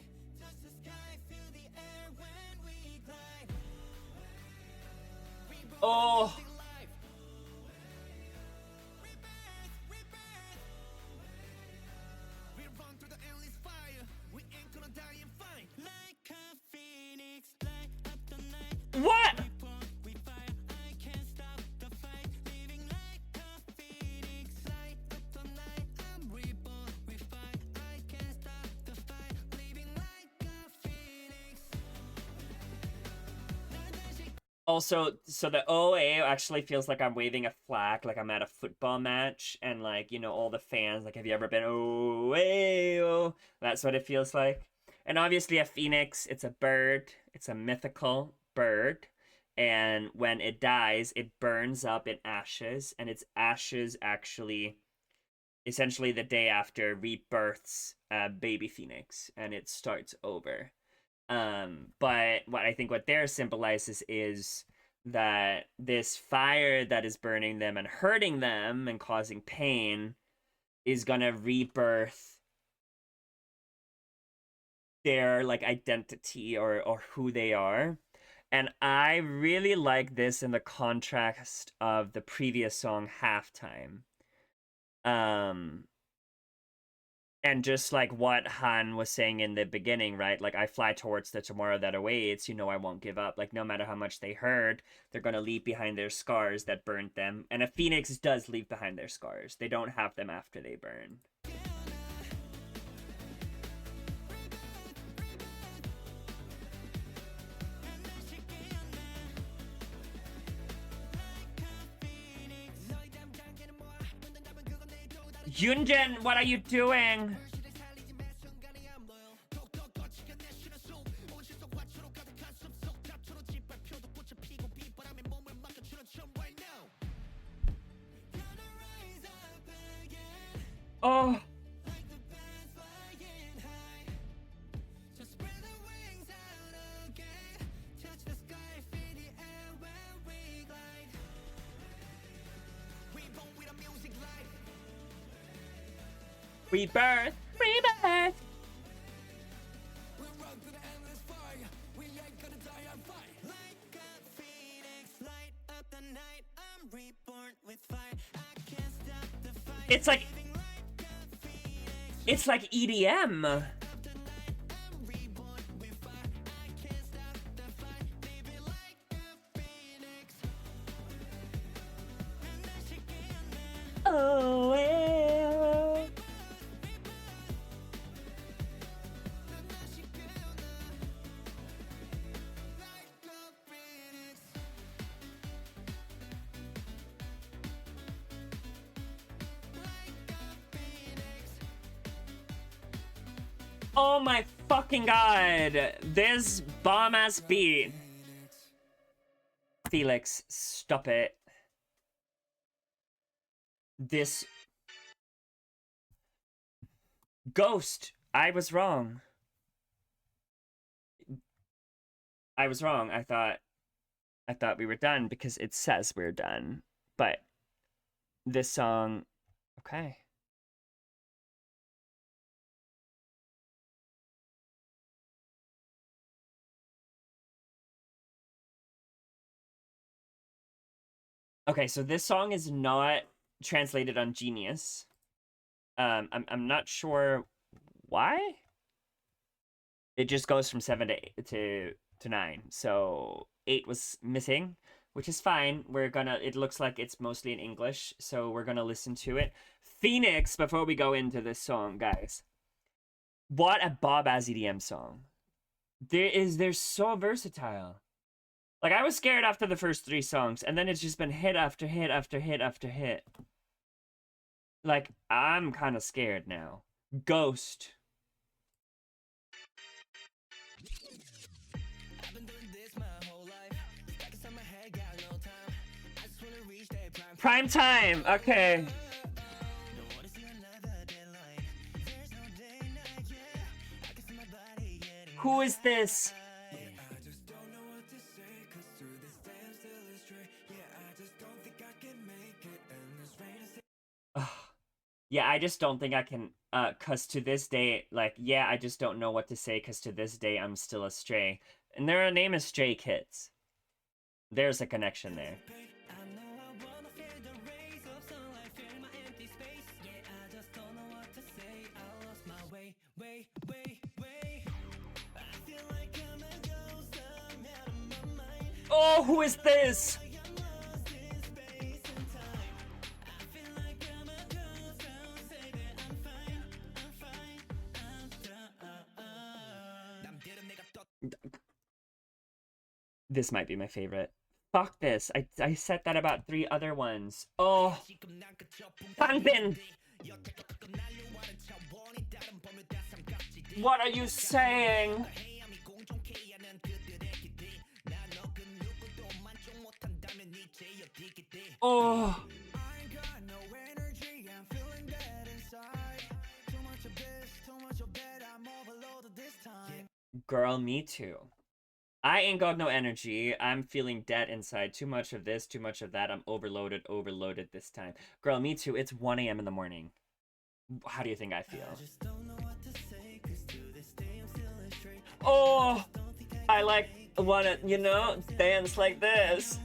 Oh. Also, so the OA actually feels like I'm waving a flag, like I'm at a football match, and like, you know, all the fans, like, have you ever been OA? Oh, that's what it feels like. And obviously, a phoenix, it's a bird, it's a mythical bird. And when it dies, it burns up in ashes, and its ashes actually, essentially, the day after, rebirths a baby phoenix, and it starts over. But what they're symbolizes is that this fire that is burning them and hurting them and causing pain is gonna rebirth their like identity or who they are. And I really like this in the contrast of the previous song Halftime. Um and just like what Han was saying in the beginning, right? Like, I fly towards the tomorrow that awaits, you know, I won't give up. Like, no matter how much they hurt, they're going to leave behind their scars that burnt them. And a phoenix does leave behind their scars. They don't have them after they burn. Yunjin, what are you doing? Oh. Rebirth, rebirth. It's like EDM. Oh, well. Oh my fucking god. This bomb-ass beat. Felix, stop it. This... Ghost, I was wrong. I was wrong. I thought we were done because it says we're done. But this song... Okay. Okay, so this song is not translated on Genius. I'm not sure why. It just goes from 7 to 8, to 9. So 8 was missing, which is fine. It looks like it's mostly in English, so we're gonna listen to it. Phoenix, before we go into this song, guys. What a Bob-ass EDM song. They're so versatile. Like, I was scared after the first 3 songs, and then it's just been hit after hit after hit after hit. Like, I'm kind of scared now. Ghost. Prime time. Okay. Who is this? Yeah, I just don't think I can, cause to this day, like, yeah, I just don't know what to say, cause to this day, I'm still a stray. And their name is Stray Kids. There's a connection there. Oh, who is this? This might be my favorite Fuck this. I said that about 3 other ones. Oh, Fangbin! What are you saying? Oh. Girl, me too. I ain't got no energy. I'm feeling dead inside. Too much of this, too much of that. I'm overloaded this time. Girl, me too. It's 1 a.m. in the morning. How do you think I feel? Oh, I like wanna, dance like this.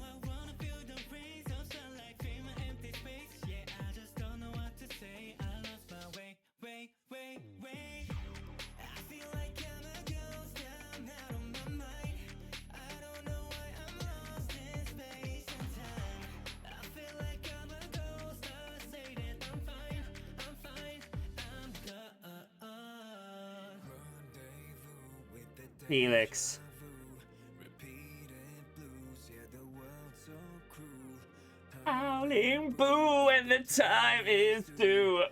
Felix. Howling boo and the time is due.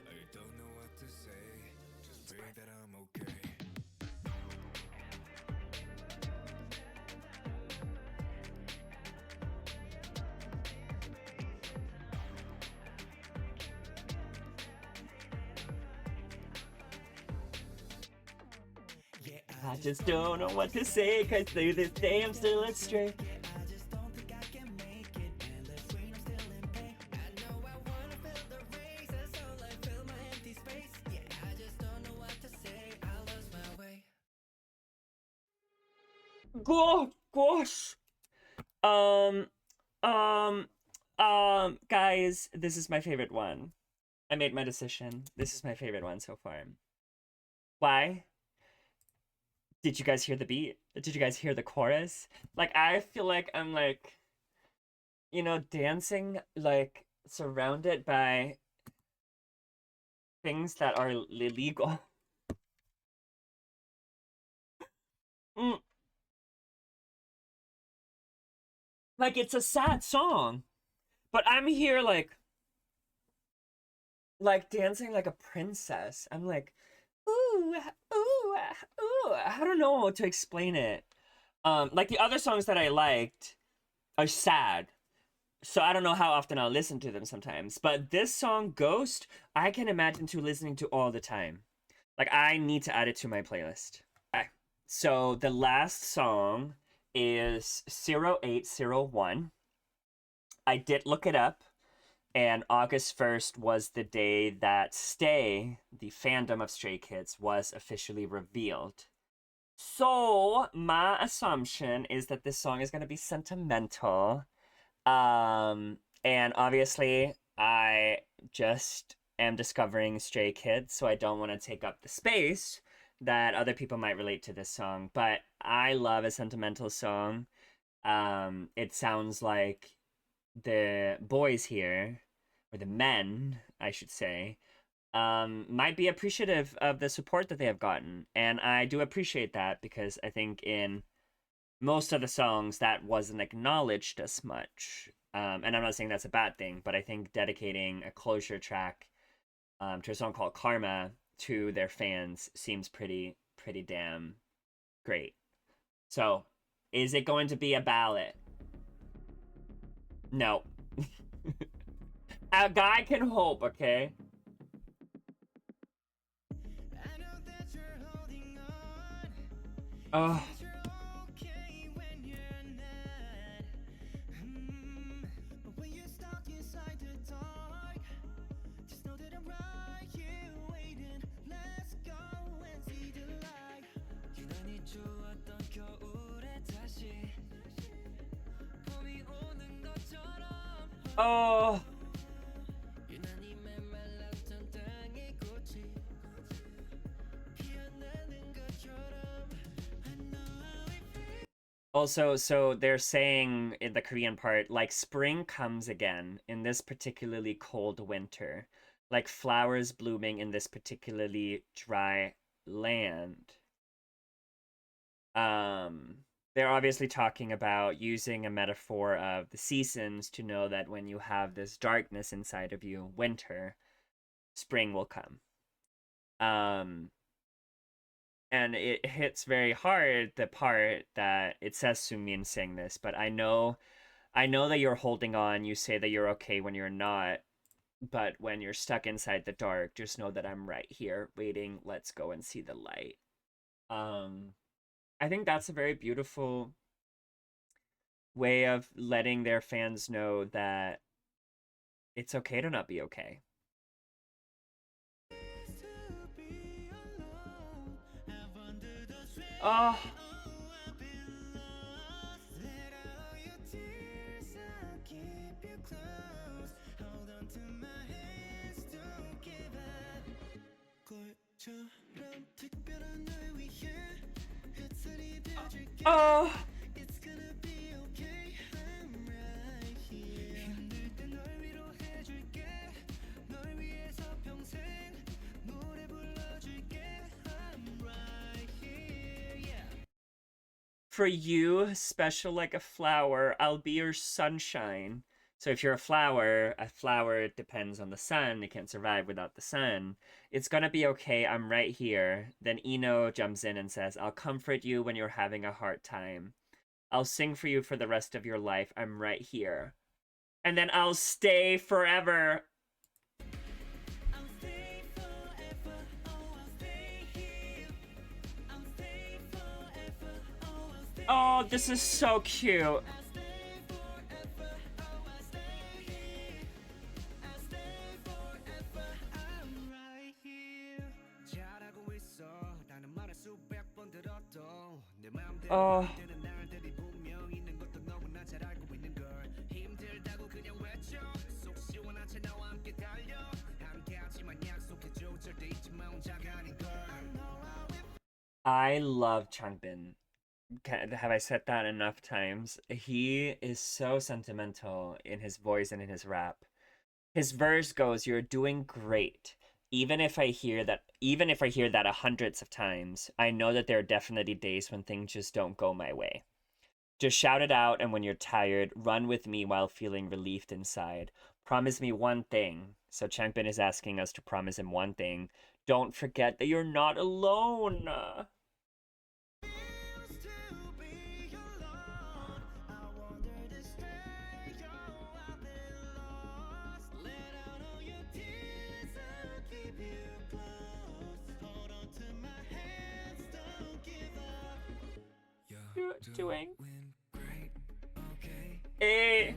I just don't know what to say, cause through this day I'm still astray. Gosh. Um, guys, this is my favorite one. I made my decision. This is my favorite one so far. Why? Did you guys hear the beat? Did you guys hear the chorus? Like, I feel like I'm like, dancing, like, surrounded by things that are illegal. Mm. Like, it's a sad song, but I'm here, like dancing like a princess. I'm like, ooh, ooh, ooh. I don't know how to explain it. Like the other songs that I liked are sad, so I don't know how often I'll listen to them sometimes. But this song, Ghost, I can imagine to listening to all the time. Like I need to add it to my playlist. Okay. So the last song is 0801. I did look it up, and August 1st was the day that Stay, the fandom of Stray Kids, was officially revealed. So, my assumption is that this song is going to be sentimental. And obviously, I just am discovering Stray Kids, so I don't want to take up the space that other people might relate to this song. But I love a sentimental song. It sounds like the boys here, or the men, I should say, might be appreciative of the support that they have gotten. And I do appreciate that because I think in most of the songs that wasn't acknowledged as much. And I'm not saying that's a bad thing, but I think dedicating a closure track to a song called Karma to their fans seems pretty damn great. So, is it going to be a ballad? No. A guy can hope, okay? Oh. Oh. Also, so they're saying in the Korean part, like spring comes again in this particularly cold winter, like flowers blooming in this particularly dry land. they're obviously talking about using a metaphor of the seasons to know that when you have this darkness inside of you, winter, spring will come. Um, and it hits very hard the part that it says Sumin saying this, but I know that you're holding on. You say that you're okay when you're not, but when you're stuck inside the dark, just know that I'm right here waiting. Let's go and see the light. Um, I think that's a very beautiful way of letting their fans know that it's okay to not be okay. Oh, oh. For you, special like a flower, I'll be your sunshine. So if you're a flower depends on the sun. It can't survive without the sun. It's gonna be okay. I'm right here. Then Ino jumps in and says, I'll comfort you when you're having a hard time. I'll sing for you for the rest of your life. I'm right here. And then I'll stay forever. Oh, this is so cute. Oh. I love Changbin. Have I said that enough times? He is so sentimental in his voice and in his rap. His verse goes, "You're doing great." Even if I hear that hundreds of times, I know that there are definitely days when things just don't go my way. Just shout it out, and when you're tired, run with me while feeling relieved inside. Promise me one thing. So Changbin is asking us to promise him one thing. Don't forget that you're not alone. You're doing a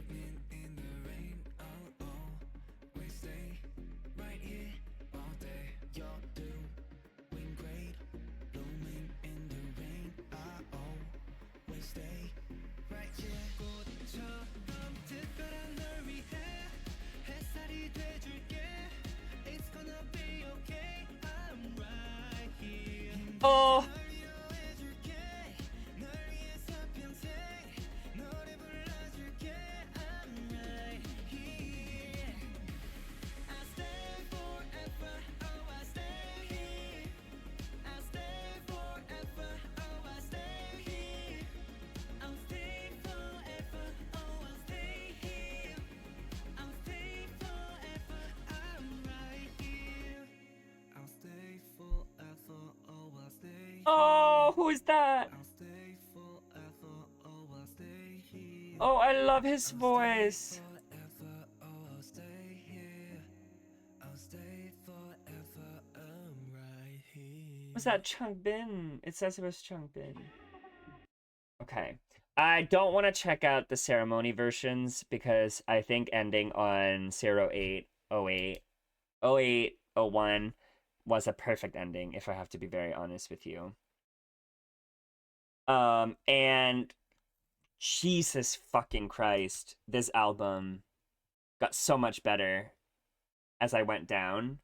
oh. Oh, who is that? Oh, I love his voice. Was that Changbin? It says it was Changbin. Okay. I don't want to check out the ceremony versions because I think ending on 08, 08, 08, 01 was a perfect ending, if I have to be very honest with you. And Jesus fucking Christ, this album got so much better as I went down.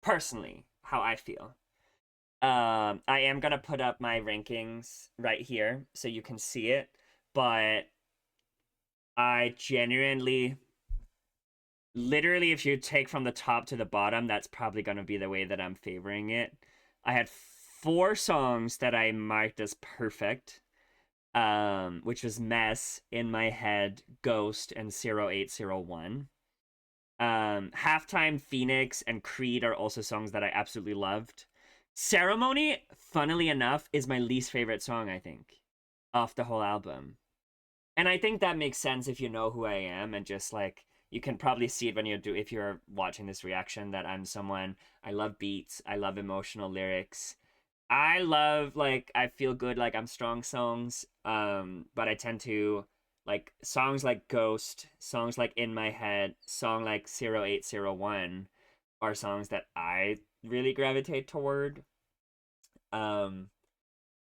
Personally, how I feel. I am gonna put up my rankings right here so you can see it, but I genuinely, literally, if you take from the top to the bottom, that's probably gonna be the way that I'm favoring it. I had 4 songs that I marked as perfect. which was Mess, In My Head, Ghost, and 0801. Halftime, Phoenix, and Creed are also songs that I absolutely loved. Ceremony, funnily enough, is my least favorite song, I think, off the whole album. And I think that makes sense if you know who I am, and just like you can probably see it when you do if you're watching this reaction, that I'm someone, I love beats, I love emotional lyrics. I love, like, I feel good, like I'm strong songs. But I tend to like songs like Ghost, songs like In My Head, song like 0801 are songs that I really gravitate toward. Um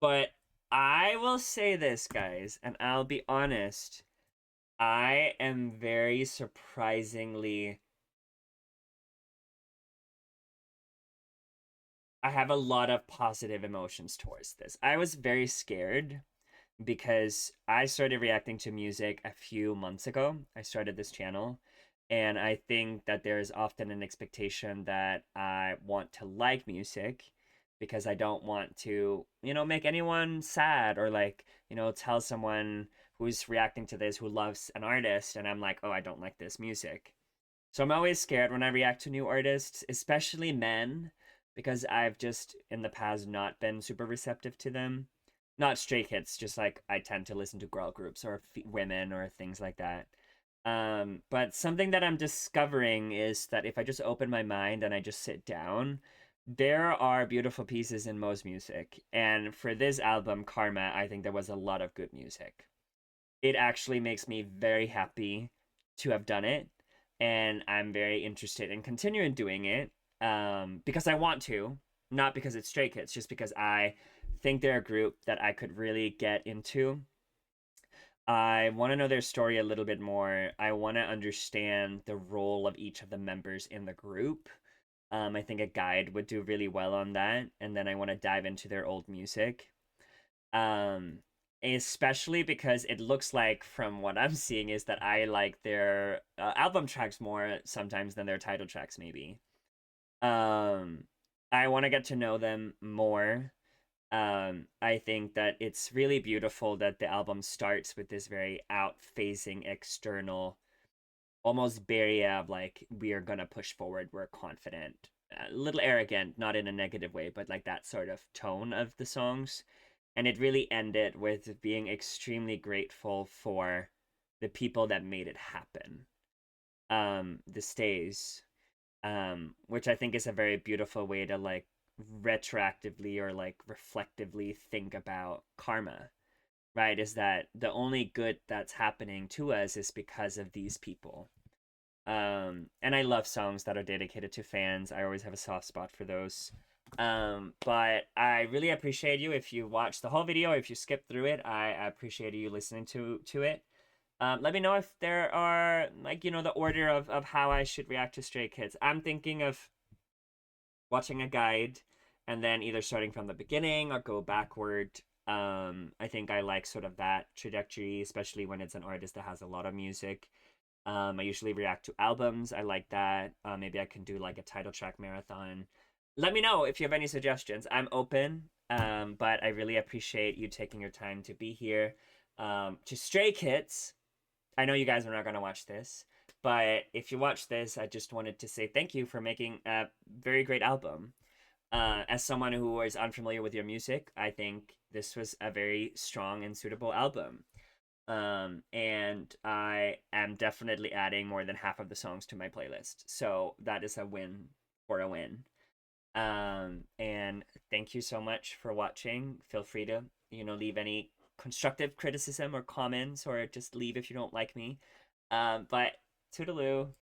but I will say this, guys, and I'll be honest, I am very surprisingly, I have a lot of positive emotions towards this. I was very scared because I started reacting to music a few months ago. I started this channel, and I think that there's often an expectation that I want to like music because I don't want to, make anyone sad, or like, tell someone who's reacting to this who loves an artist and I'm like, "Oh, I don't like this music." So I'm always scared when I react to new artists, especially men, because I've just in the past not been super receptive to them. Not Stray Kids, just like I tend to listen to girl groups or women or things like that. But something that I'm discovering is that if I just open my mind and I just sit down, there are beautiful pieces in most music. And for this album, Karma, I think there was a lot of good music. It actually makes me very happy to have done it, and I'm very interested in continuing doing it, because I want to, not because it's Stray Kids, just because I think they're a group that I could really get into. I want to know their story a little bit more. I want to understand the role of each of the members in the group. I think a guide would do really well on that, and then I want to dive into their old music. Um, Especially because it looks like, from what I'm seeing, is that I like their album tracks more sometimes than their title tracks, maybe. Um, I want to get to know them more. I think that it's really beautiful that the album starts with this very out-facing external, almost barrier of like, we are gonna push forward, we're confident, a little arrogant, not in a negative way, but like that sort of tone of the songs. And it really ended with being extremely grateful for the people that made it happen. The stays, which I think is a very beautiful way to like retroactively or like reflectively think about karma, right? Is that the only good that's happening to us is because of these people. And I love songs that are dedicated to fans. I always have a soft spot for those. But I really appreciate you if you watch the whole video. If you skip through it, I appreciate you listening to it. Let me know if there are, like, the order of how I should react to Stray Kids. I'm thinking of watching a guide and then either starting from the beginning or go backward. I think I like sort of that trajectory, especially when it's an artist that has a lot of music. I usually react to albums. I like that. Maybe I can do like a title track marathon. Let me know if you have any suggestions. I'm open. But I really appreciate you taking your time to be here. To Stray Kids, I know you guys are not going to watch this, but if you watch this, I just wanted to say thank you for making a very great album. As someone who is unfamiliar with your music, I think this was a very strong and suitable album. And I am definitely adding more than half of the songs to my playlist. So that is a win for a win. And thank you so much for watching. Feel free to, leave any constructive criticism or comments, or just leave if you don't like me. But toodaloo.